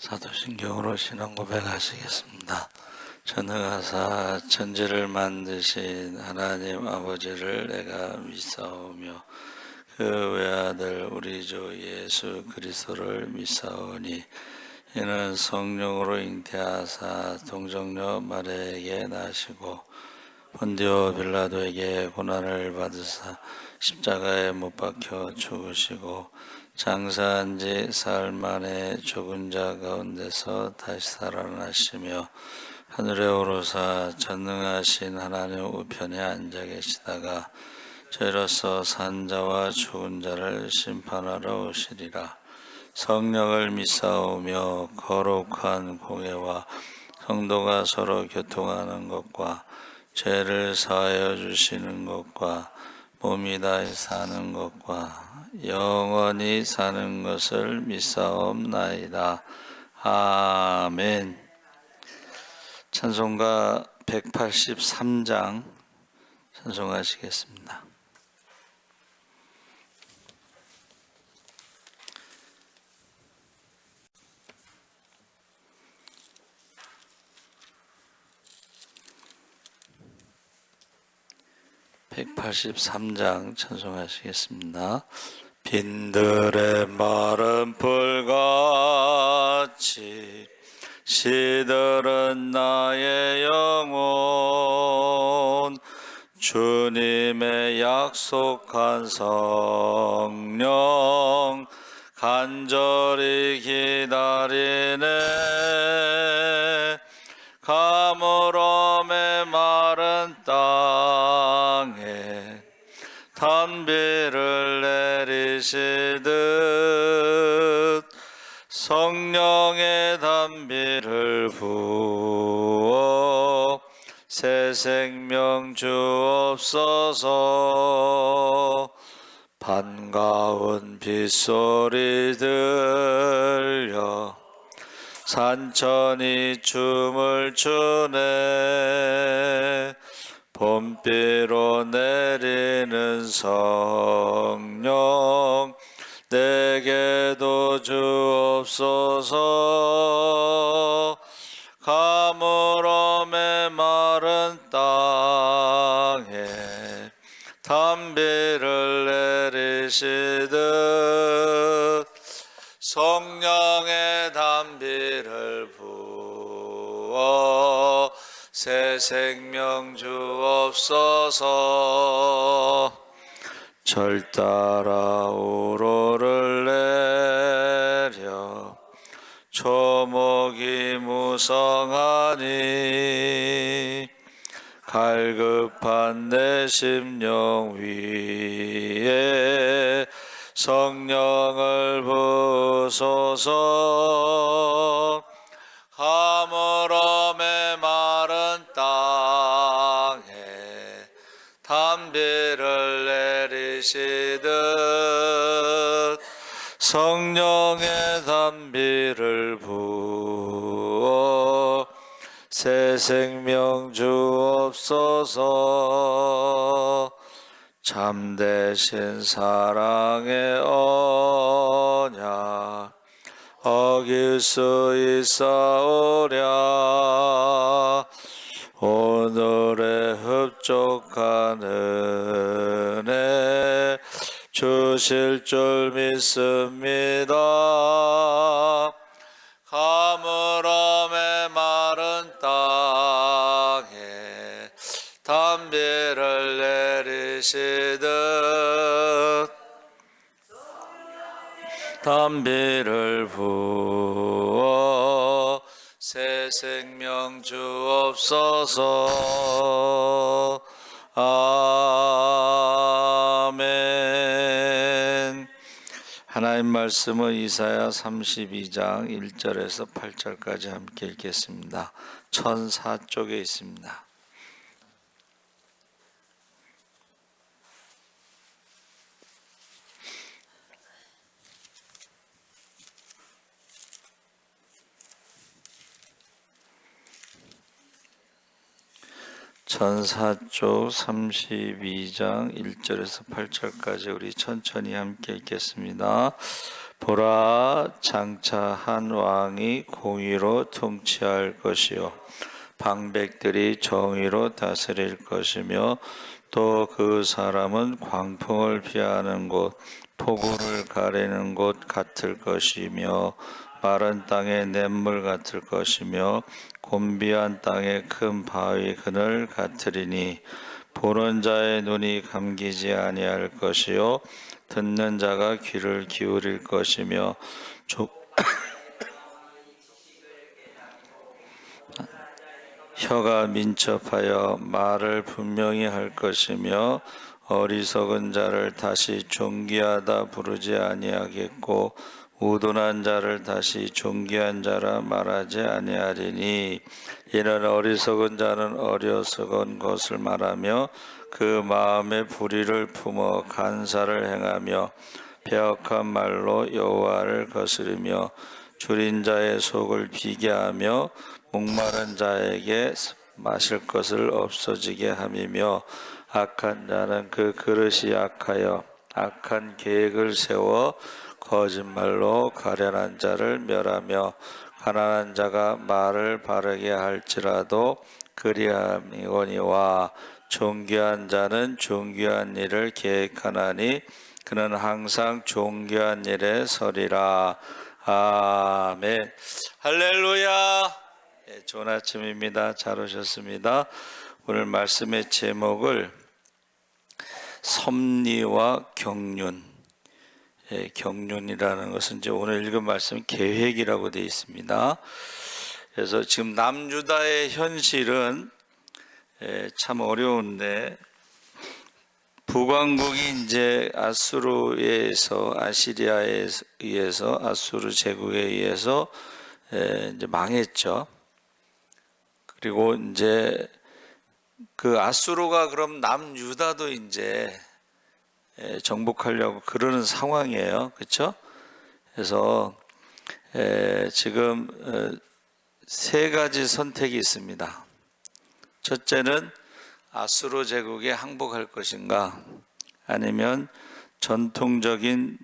사도신경으로 신앙 고백하시겠습니다. 전능하사 천지를 만드신 하나님 아버지를 내가 믿사오며 그 외아들 우리 주 예수 그리스도를 믿사오니 이는 성령으로 잉태하사 동정녀 마리아에게 나시고 본디오 빌라도에게 고난을 받으사 십자가에 못 박혀 죽으시고 장사한 지 사흘 만에 죽은 자 가운데서 다시 살아나시며 하늘에 오르사 전능하신 하나님 우편에 앉아 계시다가 저희로서 산 자와 죽은 자를 심판하러 오시리라. 성령을 믿사오며 거룩한 공예와 성도가 서로 교통하는 것과 죄를 사하여 주시는 것과 몸이 다시 사는 것과 영원히 사는 것을 믿사옵나이다. 아멘. 찬송가 183장 찬송하시겠습니다. (183장) 찬송하시겠습니다. 빈들의 마른 풀같이 시들은 나의 영혼 주님의 약속한 성령 간절히 기다리네. 가물음에 마른 땅에 단비를 내리시듯 성령의 단비를 부어 새 생명 주옵소서. 반가운 빗소리 들려 산천이 춤을 추네. 봄비로 내리는 성령 내게도 주옵소서. 가물음에 마른 땅에 단비를 내리시듯 성령의 단비를 부어 새 생명 주옵소서. 절 따라 우로를 내려 초목이 무성하니 갈급한 내 심령 위에 성령을 부소서. 가물음에 마른 땅에 단비를 내리시듯 성령의 단비를 부어 새 생명 주옵소서. 참되신 사랑의 언약 어길 수 있사오랴. 오늘의 흡족한 은혜 주실 줄 믿습니다. 가물음에 마른 땅에 단비를 내리시듯 단비를 부어 새 생명 주옵소서. 아멘. 하나님 말씀은 이사야 32장 1절에서 8절까지 함께 읽겠습니다. 1004쪽에 있습니다. 전사쪽 32장 1절에서 8절까지 우리 천천히 함께 읽겠습니다. 보라, 장차 한 왕이 공의로 통치할 것이요 방백들이 정의로 다스릴 것이며 또 그 사람은 광풍을 피하는 곳, 폭우를 가리는 곳 같을 것이며 마른 땅의 냇물 같을 것이며 곤비한 땅의 큰 바위 그늘 같으리니 보는 자의 눈이 감기지 아니할 것이요 듣는 자가 귀를 기울일 것이며 혀가 민첩하여 말을 분명히 할 것이며 어리석은 자를 다시 존귀하다 부르지 아니하겠고 우둔한 자를 다시 존귀한 자라 말하지 아니하리니 이는 어리석은 자는 어리석은 것을 말하며 그 마음에 불의를 품어 간사를 행하며 배역한 말로 여호와를 거스르며 줄인 자의 속을 비게 하며 목마른 자에게 마실 것을 없어지게 함이며 악한 자는 그 그릇이 약하여 악한 계획을 세워 거짓말로 가련한 자를 멸하며 가난한 자가 말을 바르게 할지라도 그리함이거니와 존귀한 자는 존귀한 일을 계획하나니 그는 항상 존귀한 일에 서리라. 아멘. 할렐루야. 네, 좋은 아침입니다. 잘 오셨습니다. 오늘 말씀의 제목을 섭리와 경륜. 경륜이라는 것은 이제 오늘 읽은 말씀 계획이라고 되어 있습니다. 그래서 지금 남유다의 현실은 참 어려운데 북왕국이 이제 아수르에 의해서 아시리아에 의해서 아수르 제국에 의해서 이제 망했죠. 그리고 이제 그 아수르가 그럼 남유다도 이제 정복하려고 그러는 상황이에요. 그렇죠? 그래서 지금 세 가지 선택이 있습니다. 첫째는 아수르 제국에 항복할 것인가, 아니면 전통적인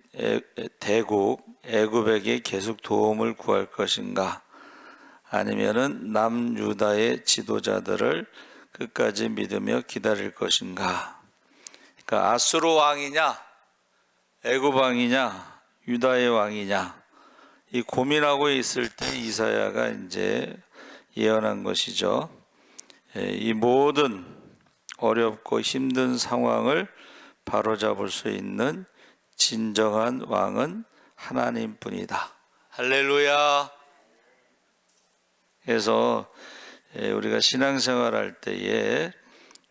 대국 애굽에게 계속 도움을 구할 것인가, 아니면은 남유다의 지도자들을 끝까지 믿으며 기다릴 것인가. 그러니까 아수르 왕이냐, 애굽 왕이냐, 유다의 왕이냐, 이 고민하고 있을 때 이사야가 이제 예언한 것이죠. 이 모든 어렵고 힘든 상황을 바로잡을 수 있는 진정한 왕은 하나님뿐이다. 할렐루야. 그래서 우리가 신앙생활 할 때에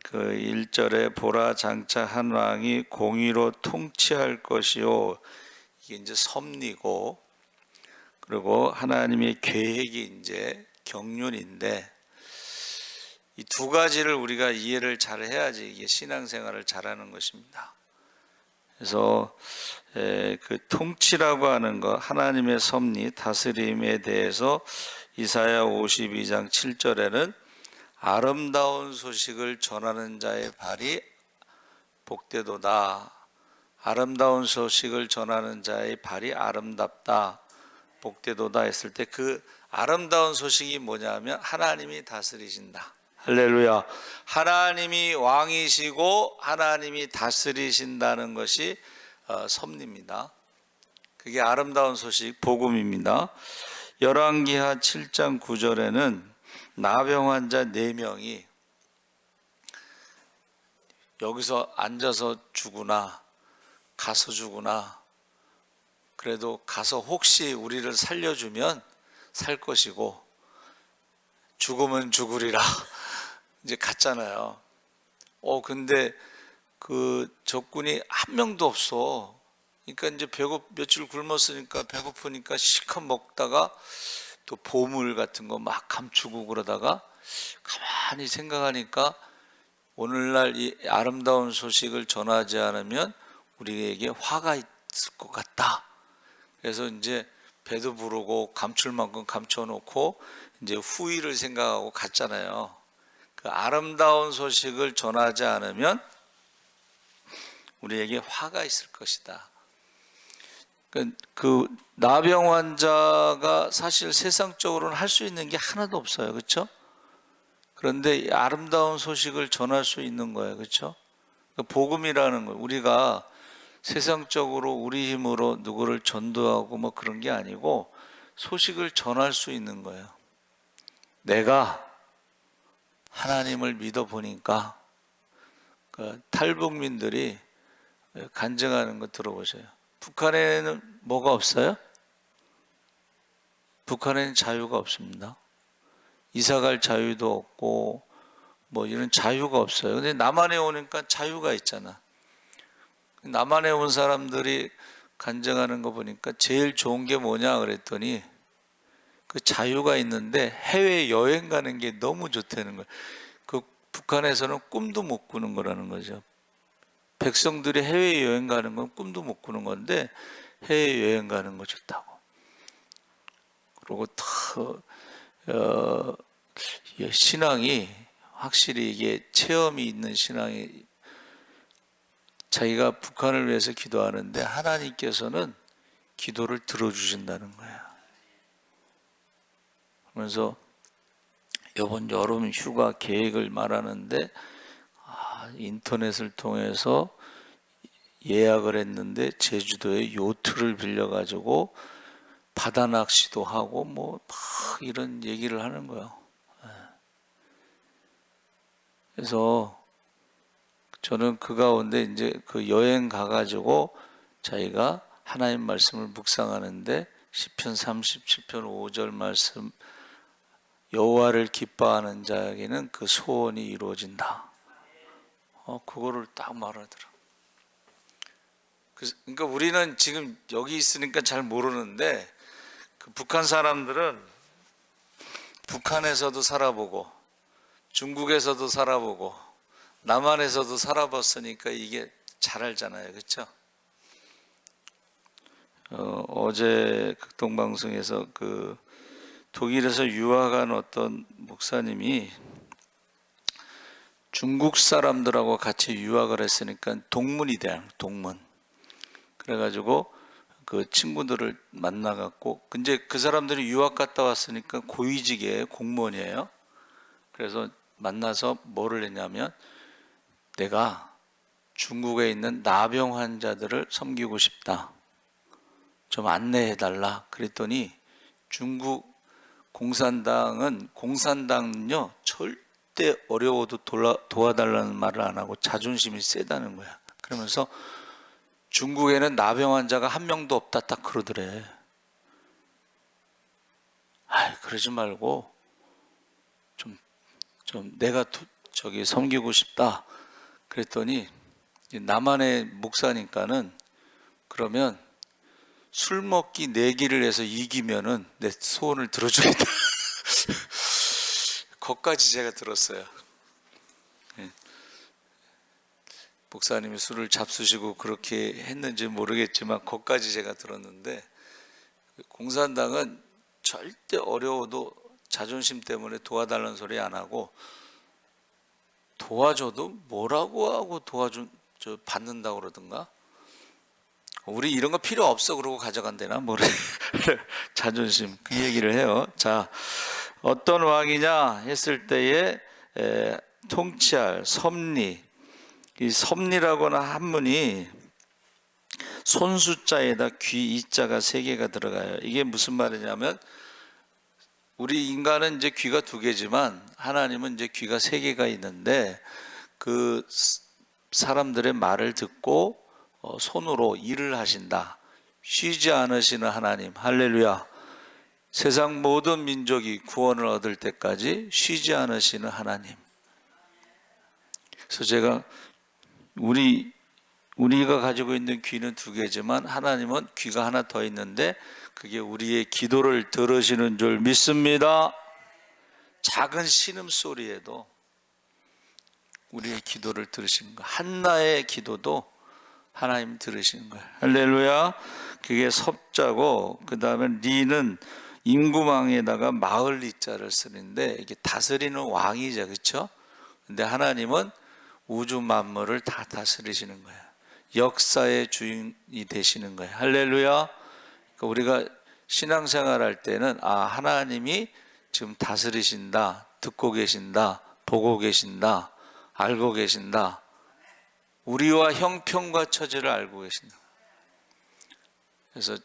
그 1절에 보라 장차 한 왕이 공의로 통치할 것이요, 이게 이제 섭리고, 그리고 하나님의 계획이 이제 경륜인데, 이 두 가지를 우리가 이해를 잘 해야지 이게 신앙생활을 잘하는 것입니다. 그래서 그 통치라고 하는 것, 하나님의 섭리, 다스림에 대해서 이사야 52장 7절에는 아름다운 소식을 전하는 자의 발이 복되도다. 아름다운 소식을 전하는 자의 발이 아름답다, 복되도다 했을 때 그 아름다운 소식이 뭐냐면 하나님이 다스리신다. 할렐루야. 하나님이 왕이시고 하나님이 다스리신다는 것이 섭리입니다. 그게 아름다운 소식, 복음입니다. 열왕기하 7장 9절에는 나병 환자 4명이 여기서 앉아서 죽으나 가서 죽으나 그래도 가서 혹시 우리를 살려주면 살 것이고 죽으면 죽으리라 이제 갔잖아요. 근데 그 적군이 한 명도 없어. 그러니까 이제 며칠 굶었으니까 배고프니까 실컷 먹다가 또 보물 같은 거 막 감추고 그러다가 가만히 생각하니까 오늘날 이 아름다운 소식을 전하지 않으면 우리에게 화가 있을 것 같다. 그래서 이제 배도 부르고 감출 만큼 감춰놓고 이제 후일을 생각하고 갔잖아요. 그 아름다운 소식을 전하지 않으면 우리에게 화가 있을 것이다. 그 나병 환자가 사실 세상적으로는 할 수 있는 게 하나도 없어요. 그렇죠? 그런데 이 아름다운 소식을 전할 수 있는 거예요. 그렇죠? 복음이라는 거, 우리가 세상적으로 우리 힘으로 누구를 전도하고 뭐 그런 게 아니고 소식을 전할 수 있는 거예요. 내가 하나님을 믿어 보니까 그 탈북민들이 간증하는 거 들어보세요. 북한에는 뭐가 없어요? 북한에는 자유가 없습니다. 이사갈 자유도 없고 뭐 이런 자유가 없어요. 근데 남한에 오니까 자유가 있잖아. 남한에 온 사람들이 간증하는 거 보니까 제일 좋은 게 뭐냐 그랬더니 그 자유가 있는데 해외 여행 가는 게 너무 좋다는 거예요. 그 북한에서는 꿈도 못 꾸는 거라는 거죠. 백성들이 해외 여행 가는 건 꿈도 못 꾸는 건데 해외 여행 가는 거 좋다고. 그리고 신앙이 확실히 이게 체험이 있는 신앙이, 자기가 북한을 위해서 기도하는데 하나님께서는 기도를 들어주신다는 거예요. 그러면서 이번 여름 휴가 계획을 말하는데 인터넷을 통해서 예약을 했는데 제주도에 요트를 빌려가지고 바다 낚시도 하고 뭐 막 이런 얘기를 하는 거예요. 그래서 저는 그 가운데 이제 그 여행 가가지고 자기가 하나님 말씀을 묵상하는데 시편 37편 5절 말씀, 여호와를 기뻐하는 자에게는 그 소원이 이루어진다. 그거를 딱 말하더라. 그러니까 우리는 지금 여기 있으니까 잘 모르는데 그 북한 사람들은 북한에서도 살아보고 중국에서도 살아보고 남한에서도 살아봤으니까 이게 잘 알잖아요. 그렇죠? 어제 극동방송에서 그 독일에서 유학한 어떤 목사님이 중국 사람들하고 같이 유학을 했으니까 동문이 돼요. 동문. 그래가지고 그 친구들을 만나갖고, 근데 그 사람들이 유학 갔다 왔으니까 고위직이에요. 공무원이에요. 그래서 만나서 뭐를 했냐면, 내가 중국에 있는 나병 환자들을 섬기고 싶다. 좀 안내해달라. 그랬더니 중국 공산당은요 절대 어려워도 도와달라는 말을 안 하고 자존심이 세다는 거야. 그러면서 중국에는 나병 환자가 한 명도 없다 딱 그러더래. 그러지 말고 좀 내가 저기 섬기고 싶다. 그랬더니 남한의 목사니까는 그러면 술 먹기 내기를 해서 이기면은 내 소원을 들어주겠다. 거기까지 제가 들었어요. 목사님이 술을 잡수시고 그렇게 했는지 모르겠지만 거기까지 제가 들었는데, 공산당은 절대 어려워도 자존심 때문에 도와달라는 소리 안 하고, 도와줘도 뭐라고 하고 받는다고 그러던가. 우리 이런 거 필요 없어 그러고 가져간대나 뭐래. 자존심, 그 얘기를 해요. 자, 어떤 왕이냐 했을 때에 통치할 섭리, 이 섭리라고는 한문이 손수자에다 귀 이자가 3개가 들어가요. 이게 무슨 말이냐면, 우리 인간은 이제 귀가 2개지만 하나님은 이제 귀가 3개가 있는데 그 사람들의 말을 듣고 손으로 일을 하신다. 쉬지 않으시는 하나님. 할렐루야. 세상 모든 민족이 구원을 얻을 때까지 쉬지 않으시는 하나님. 그래서 제가 우리가 가지고 있는 귀는 2개지만 하나님은 귀가 하나 더 있는데 그게 우리의 기도를 들으시는 줄 믿습니다. 작은 신음소리에도 우리의 기도를 들으시는 거예요. 한나의 기도도 하나님 들으시는 거예요. 할렐루야. 그게 섭자고, 그 다음에 리는 임구망에다가 마을 리자를 쓰는데 이게 다스리는 왕이죠. 그렇죠? 근데 하나님은 우주 만물을 다 다스리시는 거예요. 역사의 주인이 되시는 거예요. 할렐루야. 그러니까 우리가 신앙생활 할 때는 하나님이 지금 다스리신다, 듣고 계신다, 보고 계신다, 알고 계신다. 우리와 형편과 처지를 알고 계신다. 그래서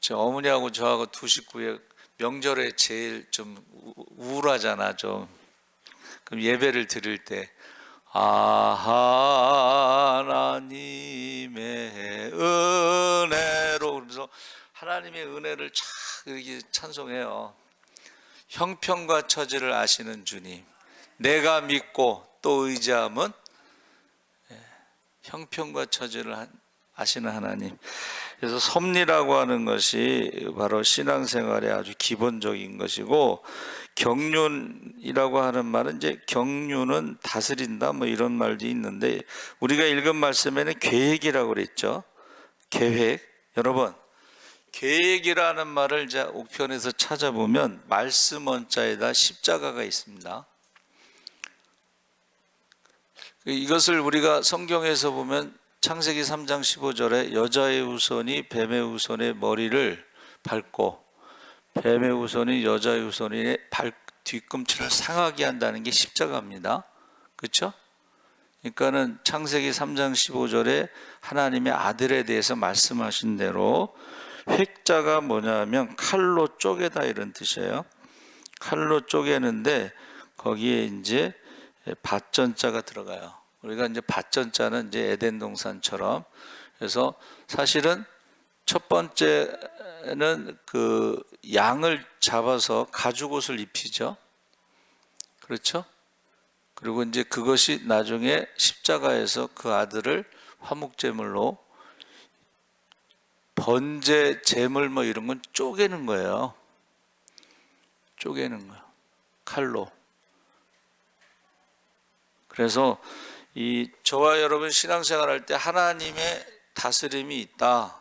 저 어머니하고 저하고 두 식구에 명절에 제일 좀 우울하잖아 좀. 그럼 예배를 드릴 때 하나님의 은혜로 그러면서 하나님의 은혜를 쫙 이렇게 찬송해요. 형편과 처지를 아시는 주님, 내가 믿고 또 의지함은 형편과 처지를 아시는 하나님. 그래서 섭리라고 하는 것이 바로 신앙생활의 아주 기본적인 것이고, 경륜이라고 하는 말은 이제 경륜은 다스린다 뭐 이런 말도 있는데, 우리가 읽은 말씀에는 계획이라고 그랬죠. 계획. 여러분, 계획이라는 말을 이제 옥편에서 찾아보면 말씀 원자에다 십자가가 있습니다. 이것을 우리가 성경에서 보면 창세기 3장 15절에 여자의 후손이 뱀의 후손의 머리를 밟고 뱀의 후손이 여자의 후손의 뒤꿈치를 상하게 한다는 게 십자가입니다. 그렇죠? 그러니까는 창세기 3장 15절에 하나님의 아들에 대해서 말씀하신 대로 획자가 뭐냐면 칼로 쪼개다 이런 뜻이에요. 칼로 쪼개는데 거기에 이제 밭전자가 들어가요. 우리가 이제 밭전자는 이제 에덴 동산처럼. 그래서 사실은 첫 번째는 그 양을 잡아서 가죽옷을 입히죠. 그렇죠? 그리고 이제 그것이 나중에 십자가에서 그 아들을 화목제물로, 번제 제물 뭐 이런 건 쪼개는 거예요. 쪼개는 거예요. 칼로. 그래서 저와 여러분 신앙생활 할 때 하나님의 다스림이 있다.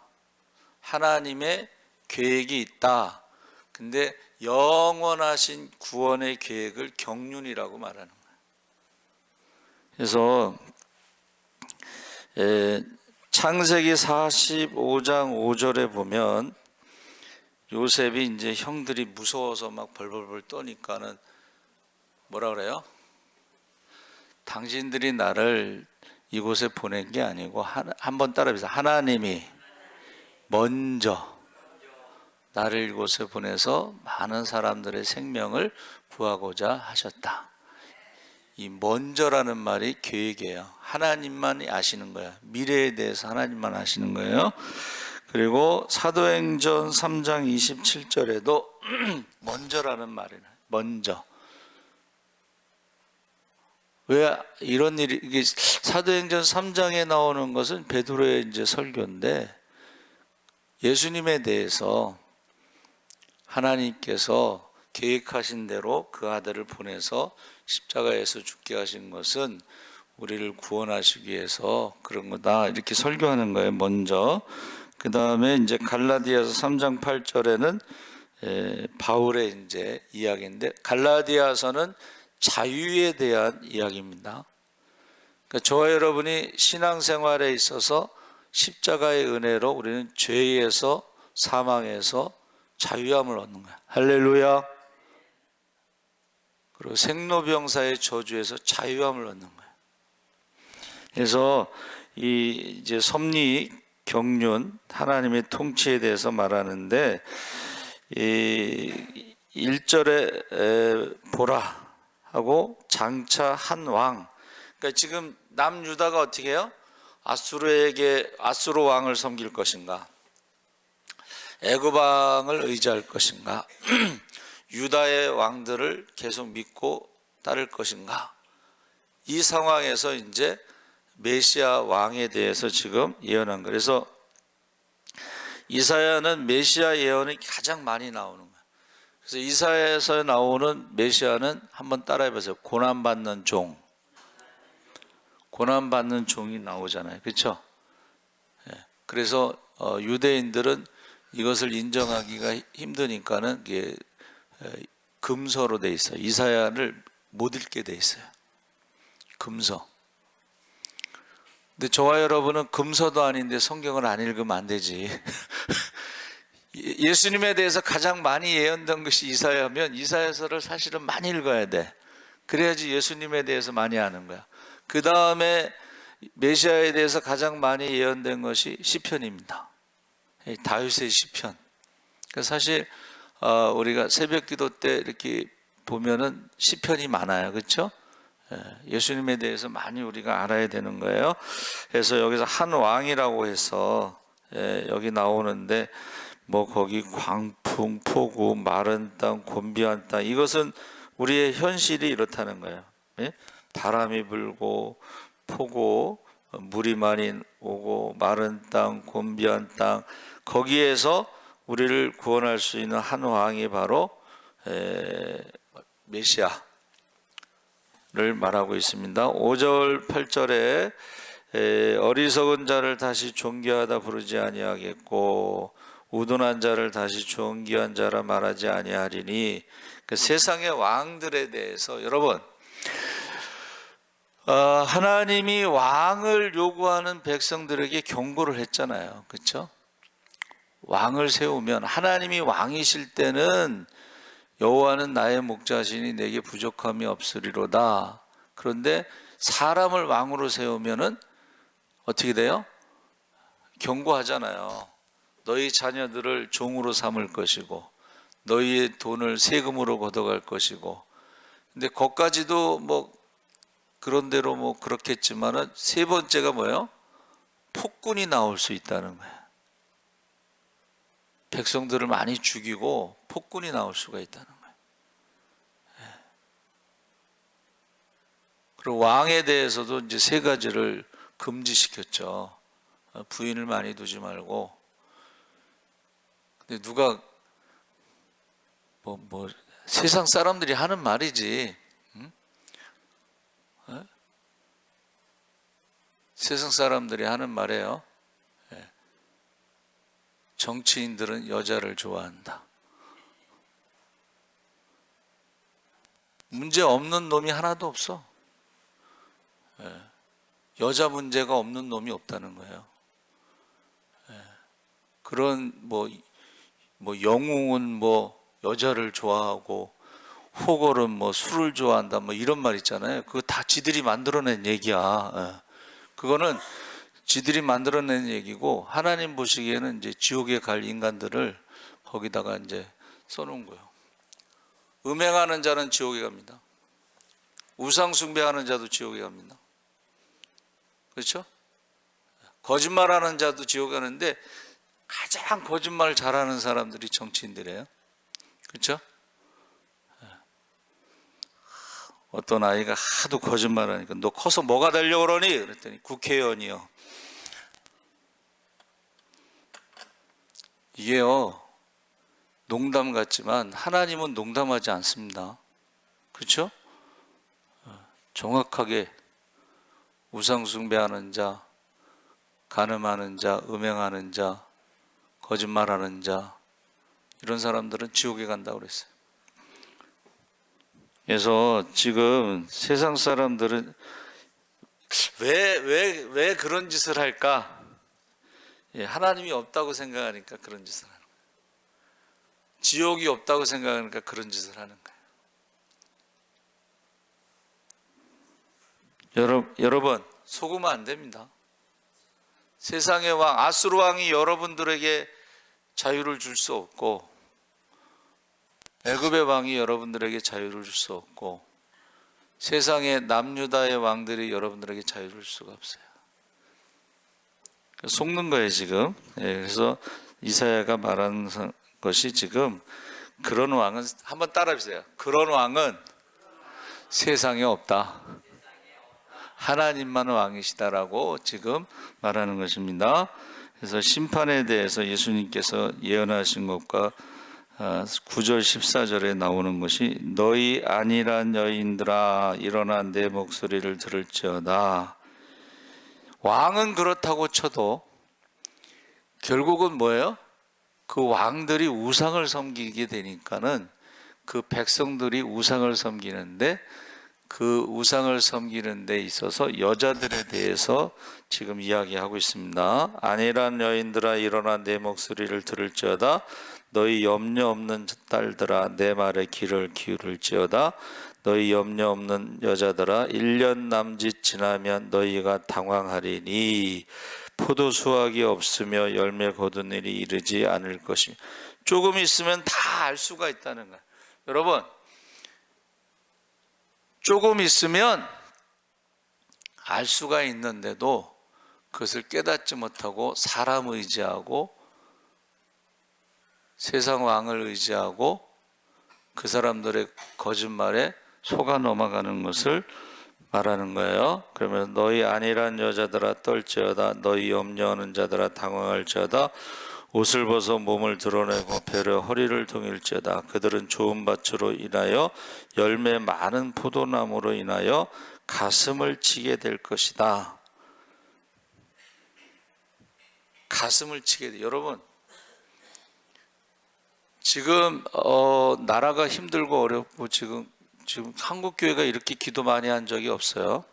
하나님의 계획이 있다. 근데 영원하신 구원의 계획을 경륜이라고 말하는 거예요. 그래서 창세기 45장 5절에 보면 요셉이 이제 형들이 무서워서 막 벌벌벌 떠니까는 뭐라 그래요? 당신들이 나를 이곳에 보낸 게 아니고, 한번 따라해보세요. 하나님이 먼저 나를 이곳에 보내서 많은 사람들의 생명을 구하고자 하셨다. 이 먼저라는 말이 계획이에요. 하나님만 아시는 거야. 미래에 대해서 하나님만 아시는 거예요. 그리고 사도행전 3장 27절에도 먼저라는 말이에요. 먼저. 왜 이런 일이, 이게 사도행전 3장에 나오는 것은 베드로의 이제 설교인데, 예수님에 대해서 하나님께서 계획하신 대로 그 아들을 보내서 십자가에서 죽게 하신 것은 우리를 구원하시기 위해서 그런 거다, 이렇게 설교하는 거예요. 먼저. 그 다음에 이제 갈라디아서 3장 8절에는 바울의 이제 이야기인데, 갈라디아서는 자유에 대한 이야기입니다. 그러니까 저와 여러분이 신앙생활에 있어서 십자가의 은혜로 우리는 죄에서, 사망에서 자유함을 얻는 거야. 할렐루야. 그리고 생로병사의 저주에서 자유함을 얻는 거야. 그래서 이제 섭리, 경륜, 하나님의 통치에 대해서 말하는데, 1절에 보라 하고 장차 한 왕. 그러니까 지금 남유다가 어떻게 해요? 아수르 왕을 섬길 것인가? 애굽 왕을 의지할 것인가? 유다의 왕들을 계속 믿고 따를 것인가? 이 상황에서 이제 메시아 왕에 대해서 지금 예언한 거예요. 그래서 이사야는 메시아 예언이 가장 많이 나오는 거예요. 그래서 이사야에서 나오는 메시아는 한번 따라해보세요. 고난받는 종. 고난받는 종이 나오잖아요. 그렇죠? 그래서 유대인들은 이것을 인정하기가 힘드니까는 이게 금서로 돼 있어요. 이사야를 못 읽게 돼 있어요. 금서. 근데 저와 여러분은 금서도 아닌데 성경을 안 읽으면 안 되지. 예수님에 대해서 가장 많이 예언된 것이 이사야면 이사야서를 사실은 많이 읽어야 돼. 그래야지 예수님에 대해서 많이 아는 거야. 그 다음에 메시아에 대해서 가장 많이 예언된 것이 시편입니다. 다윗의 시편. 사실 우리가 새벽기도 때 이렇게 보면은 시편이 많아요, 그렇죠? 예수님에 대해서 많이 우리가 알아야 되는 거예요. 그래서 여기서 한 왕이라고 해서 여기 나오는데 뭐 거기 광풍, 폭우, 마른 땅, 곤비한 땅, 이것은 우리의 현실이 이렇다는 거예요. 바람이 불고 폭우, 물이 많이 오고 마른 땅, 곤비한 땅, 거기에서 우리를 구원할 수 있는 한 왕이 바로 메시아를 말하고 있습니다. 5절 8절에 어리석은 자를 다시 존귀하다 부르지 아니하겠고 우둔한 자를 다시 존귀한 자라 말하지 아니하리니. 그 세상의 왕들에 대해서 여러분, 하나님이 왕을 요구하는 백성들에게 경고를 했잖아요, 그렇죠? 왕을 세우면, 하나님이 왕이실 때는 여호와는 나의 목자시니 내게 부족함이 없으리로다. 그런데 사람을 왕으로 세우면은 어떻게 돼요? 경고하잖아요. 너희 자녀들을 종으로 삼을 것이고 너희의 돈을 세금으로 걷어갈 것이고. 근데 거기까지도 뭐 그런 대로 뭐 그렇겠지만은 세 번째가 뭐예요? 폭군이 나올 수 있다는 거예요. 백성들을 많이 죽이고 폭군이 나올 수가 있다는 거예요. 그리고 왕에 대해서도 이제 세 가지를 금지시켰죠. 부인을 많이 두지 말고. 근데 누가 뭐 세상 사람들이 하는 말이지. 응? 세상 사람들이 하는 말이에요. 정치인들은 여자를 좋아한다. 문제 없는 놈이 하나도 없어. 여자 문제가 없는 놈이 없다는 거예요. 그런 뭐 영웅은 뭐 여자를 좋아하고 호걸은 뭐 술을 좋아한다 뭐 이런 말 있잖아요. 그거 다 지들이 만들어낸 얘기야. 그거는 지들이 만들어낸 얘기고 하나님 보시기에는 이제 지옥에 갈 인간들을 거기다가 이제 써놓은 거예요. 음행하는 자는 지옥에 갑니다. 우상 숭배하는 자도 지옥에 갑니다. 그렇죠? 거짓말하는 자도 지옥에 가는데 가장 거짓말 잘하는 사람들이 정치인들이에요. 그렇죠? 어떤 아이가 하도 거짓말하니까 너 커서 뭐가 되려고 그러니? 그랬더니 국회의원이요. 이게요, 농담 같지만 하나님은 농담하지 않습니다. 그렇죠? 정확하게 우상 숭배하는 자, 간음하는 자, 음행하는 자, 거짓말하는 자, 이런 사람들은 지옥에 간다고 그랬어요. 그래서 지금 세상 사람들은 왜 그런 짓을 할까? 하나님이 없다고 생각하니까 그런 짓을 하는 거예요. 지옥이 없다고 생각하니까 그런 짓을 하는 거예요. 여러분, 속으면 안 됩니다. 세상의 왕, 아수르 왕이 여러분들에게 자유를 줄 수 없고 애굽의 왕이 여러분들에게 자유를 줄 수 없고 세상의 남유다의 왕들이 여러분들에게 자유를 줄 수가 없어요. 속는 거예요 지금. 그래서 이사야가 말하는 것이 지금 그런 왕은, 한번 따라해주세요. 그런 왕은 세상에 없다. 하나님만 왕이시다라고 지금 말하는 것입니다. 그래서 심판에 대해서 예수님께서 예언하신 것과 9절 14절에 나오는 것이 너희 안일한 여인들아 일어나 내 목소리를 들을지어다. 왕은 그렇다고 쳐도 결국은 뭐예요? 그 왕들이 우상을 섬기게 되니까는 그 백성들이 우상을 섬기는데 그 우상을 섬기는 데 있어서 여자들에 대해서 지금 이야기하고 있습니다. 아내란 여인들아 일어나 내 목소리를 들을지어다. 너희 염려 없는 딸들아 내 말에 귀를 기울일지어다. 너희 염려 없는 여자들아 1년 남짓 지나면 너희가 당황하리니 포도 수확이 없으며 열매 거둔 일이 이르지 않을 것이며. 조금 있으면 다 알 수가 있다는 거예요. 여러분, 조금 있으면 알 수가 있는데도 그것을 깨닫지 못하고 사람 의지하고 세상 왕을 의지하고 그 사람들의 거짓말에 속아 넘어가는 것을 말하는 거예요. 그러면 너희 아니란 여자들아 떨지어다. 너희 염려하는 자들아 당황할지어다. 옷을 벗어 몸을 드러내고 배려 허리를 동일지어다. 그들은 좋은 밭으로 인하여 열매 많은 포도나무로 인하여 가슴을 치게 될 것이다. 가슴을 치게 돼. 여러분, 지금 나라가 힘들고 어렵고 지금 한국 교회가 이렇게 기도 많이 한 적이 없어요.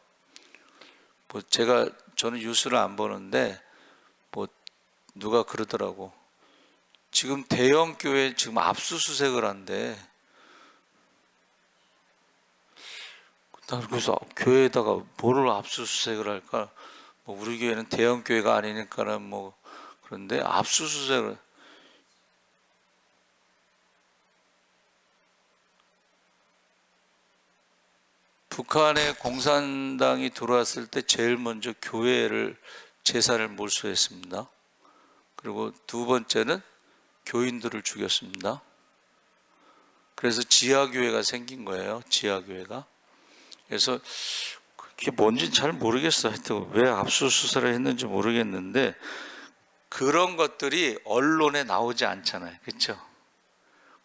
뭐 저는 뉴스를 안 보는데 뭐 누가 그러더라고. 지금 대형 교회 지금 압수수색을 한대. 나 그래서 교회에다가 뭐를 압수수색을 할까? 뭐 우리 교회는 대형 교회가 아니니까는 뭐 그런데 압수수색을. 북한에 공산당이 들어왔을 때 제일 먼저 교회를 재산을 몰수했습니다. 그리고 두 번째는 교인들을 죽였습니다. 그래서 지하교회가 생긴 거예요. 지하교회가. 그래서 그게 뭔지 잘 모르겠어요. 하여튼 왜 압수수색을 했는지 모르겠는데 그런 것들이 언론에 나오지 않잖아요. 그렇죠?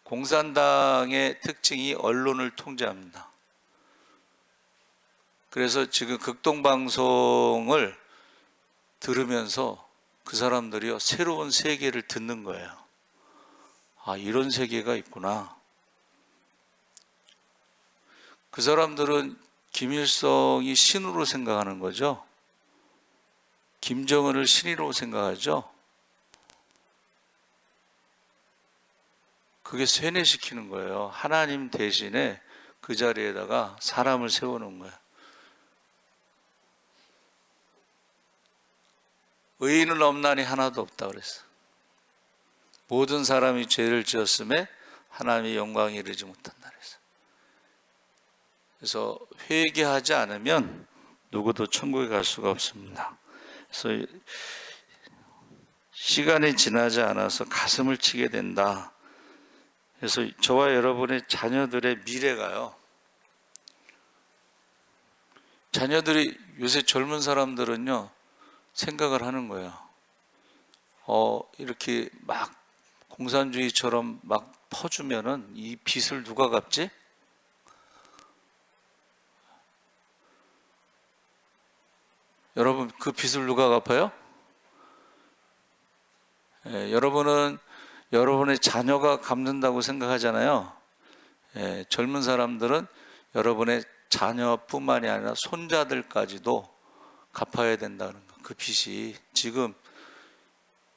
공산당의 특징이 언론을 통제합니다. 그래서 지금 극동방송을 들으면서 그 사람들이요 새로운 세계를 듣는 거예요. 아, 이런 세계가 있구나. 그 사람들은 김일성이 신으로 생각하는 거죠. 김정은을 신이라고 생각하죠. 그게 세뇌시키는 거예요. 하나님 대신에 그 자리에다가 사람을 세워놓은 거예요. 의인은 없나니 하나도 없다 그랬어. 모든 사람이 죄를 지었음에 하나님의 영광에 이르지 못한다 그랬어. 그래서 회개하지 않으면 누구도 천국에 갈 수가 없습니다. 그래서 시간이 지나지 않아서 가슴을 치게 된다. 그래서 저와 여러분의 자녀들의 미래가요. 자녀들이 요새 젊은 사람들은요. 생각을 하는 거예요. 이렇게 막 공산주의처럼 막 퍼주면은 이 빚을 누가 갚지? 여러분, 그 빚을 누가 갚아요? 여러분은 여러분의 자녀가 갚는다고 생각하잖아요. 젊은 사람들은 여러분의 자녀뿐만이 아니라 손자들까지도 갚아야 된다는 거. 그 빚이 지금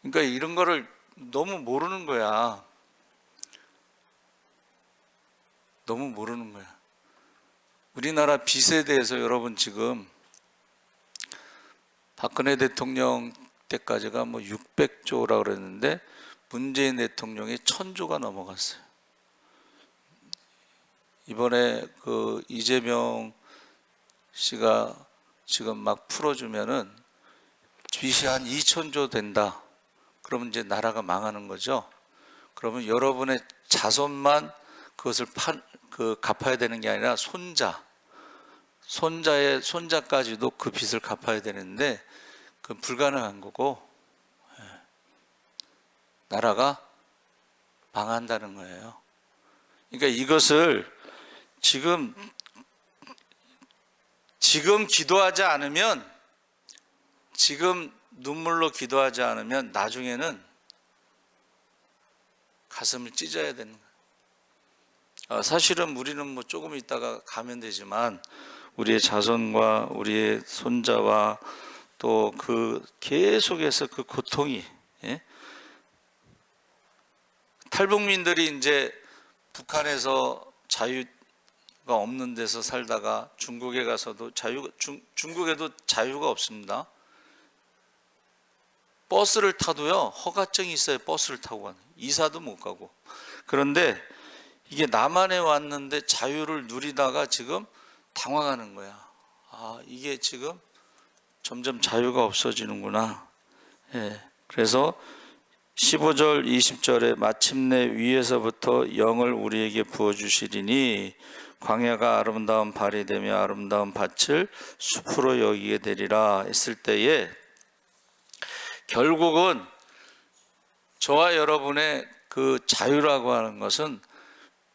그러니까 이런 거를 너무 모르는 거야. 너무 모르는 거야. 우리나라 빚에 대해서 여러분 지금 박근혜 대통령 때까지가 뭐 600조라고 그랬는데 문재인 대통령이 1000조가 넘어갔어요. 이번에 그 이재명 씨가 지금 막 풀어주면은 빚이 한 2000조 된다. 그러면 이제 나라가 망하는 거죠. 그러면 여러분의 자손만 그것을 갚아야 되는 게 아니라 손자의 손자까지도 그 빚을 갚아야 되는데 그건 불가능한 거고 나라가 망한다는 거예요. 그러니까 이것을 지금 기도하지 않으면 지금 눈물로 기도하지 않으면 나중에는 가슴을 찢어야 되는 거예요. 사실은 우리는 뭐 조금 있다가 가면 되지만 우리의 자손과 우리의 손자와 또 그 계속해서 그 고통이, 예? 탈북민들이 이제 북한에서 자유가 없는 데서 살다가 중국에 가서도 중국에도 자유가 없습니다. 버스를 타도요, 허가증이 있어야 버스를 타고 가는, 이사도 못 가고. 그런데 이게 남한에 왔는데 자유를 누리다가 지금 당황하는 거야. 이게 지금 점점 자유가 없어지는구나. 예. 그래서 15절 20절에 마침내 위에서부터 영을 우리에게 부어주시리니 광야가 아름다운 발이 되며 아름다운 밭을 숲으로 여기게 되리라 했을 때에, 결국은 저와 여러분의 그 자유라고 하는 것은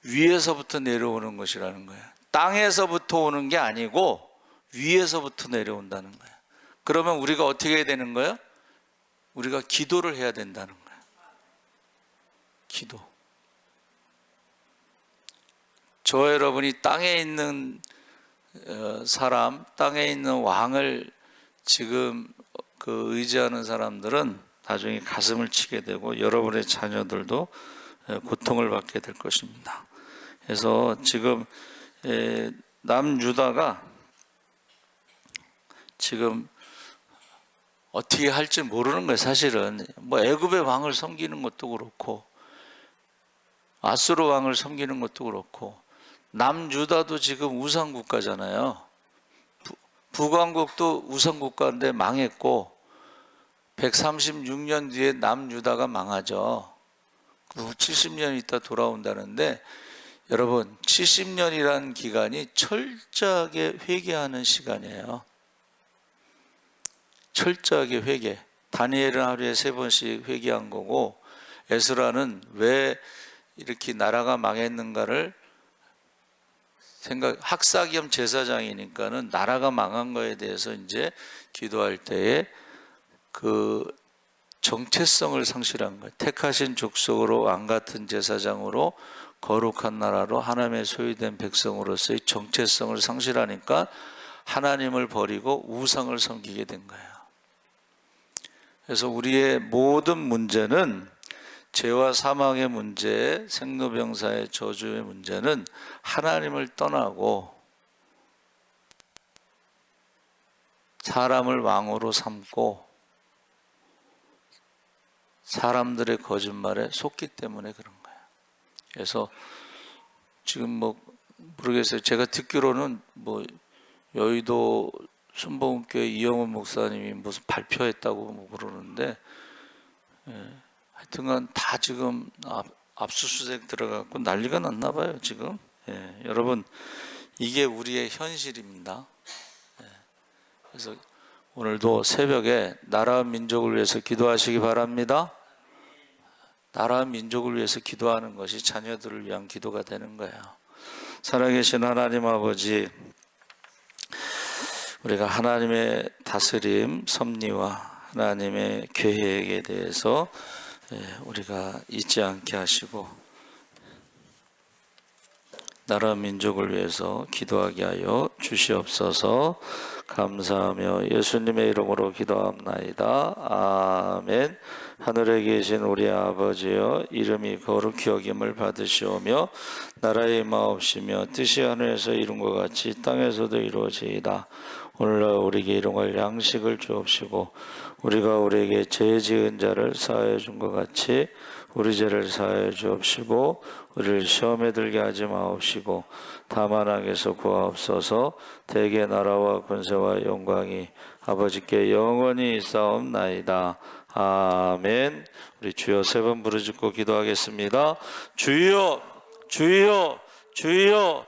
위에서부터 내려오는 것이라는 거예요. 땅에서부터 오는 게 아니고 위에서부터 내려온다는 거예요. 그러면 우리가 어떻게 해야 되는 거예요? 우리가 기도를 해야 된다는 거예요. 기도. 저와 여러분이 땅에 있는 사람, 땅에 있는 왕을 지금 그 의지하는 사람들은 나중에 가슴을 치게 되고 여러분의 자녀들도 고통을 받게 될 것입니다. 그래서 지금 남유다가 지금 어떻게 할지 모르는 거예요. 사실은 뭐 애굽의 왕을 섬기는 것도 그렇고 아수르 왕을 섬기는 것도 그렇고, 남유다도 지금 우상국가잖아요. 북왕국도 우상국가인데 망했고 136년 뒤에 남유다가 망하죠. 그리고 70년 있다 돌아온다는데, 여러분 70년이라는 기간이 철저하게 회개하는 시간이에요. 철저하게 회개. 다니엘은 하루에 3번씩 회개한 거고, 에스라는 왜 이렇게 나라가 망했는가를 학사 겸 제사장이니까는 나라가 망한 거에 대해서 이제 기도할 때에 그 정체성을 상실한 거예요. 택하신 족속으로 왕 같은 제사장으로 거룩한 나라로 하나님의 소유된 백성으로서의 정체성을 상실하니까 하나님을 버리고 우상을 섬기게 된 거예요. 그래서 우리의 모든 문제는, 죄와 사망의 문제, 생로병사의 저주의 문제는 하나님을 떠나고 사람을 왕으로 삼고 사람들의 거짓말에 속기 때문에 그런 거예요. 그래서 지금 뭐 모르겠어요. 제가 듣기로는 뭐 여의도 순복음교회 이영훈 목사님이 무슨 발표했다고 뭐 그러는데, 하여튼간 다 지금 압수수색 들어가고 난리가 났나 봐요 지금. 여러분 이게 우리의 현실입니다. 그래서 오늘도 새벽에 나라와 민족을 위해서 기도하시기 바랍니다. 나라와 민족을 위해서 기도하는 것이 자녀들을 위한 기도가 되는 거예요. 살아계신 하나님 아버지, 우리가 하나님의 다스림, 섭리와 하나님의 계획에 대해서 우리가 잊지 않게 하시고 나라 민족을 위해서 기도하게 하여 주시옵소서. 감사하며 예수님의 이름으로 기도합나이다. 아멘. 하늘에 계신 우리 아버지여, 이름이 거룩히 여김을 받으시오며 나라의 임하옵시며 뜻이 하늘에서 이룬 것 같이 땅에서도 이루어지이다. 오늘날 우리에게 일용할 양식을 주옵시고 우리가 우리에게 죄 지은 자를 사하여 준 것 같이 우리 죄를 사하여 주옵시고 우리를 시험에 들게 하지 마옵시고 다만 악에서 구하옵소서. 대개 나라와 권세와 영광이 아버지께 영원히 있사옵나이다. 아멘. 우리 주여 3번 부르짖고 기도하겠습니다. 주여, 주여, 주여.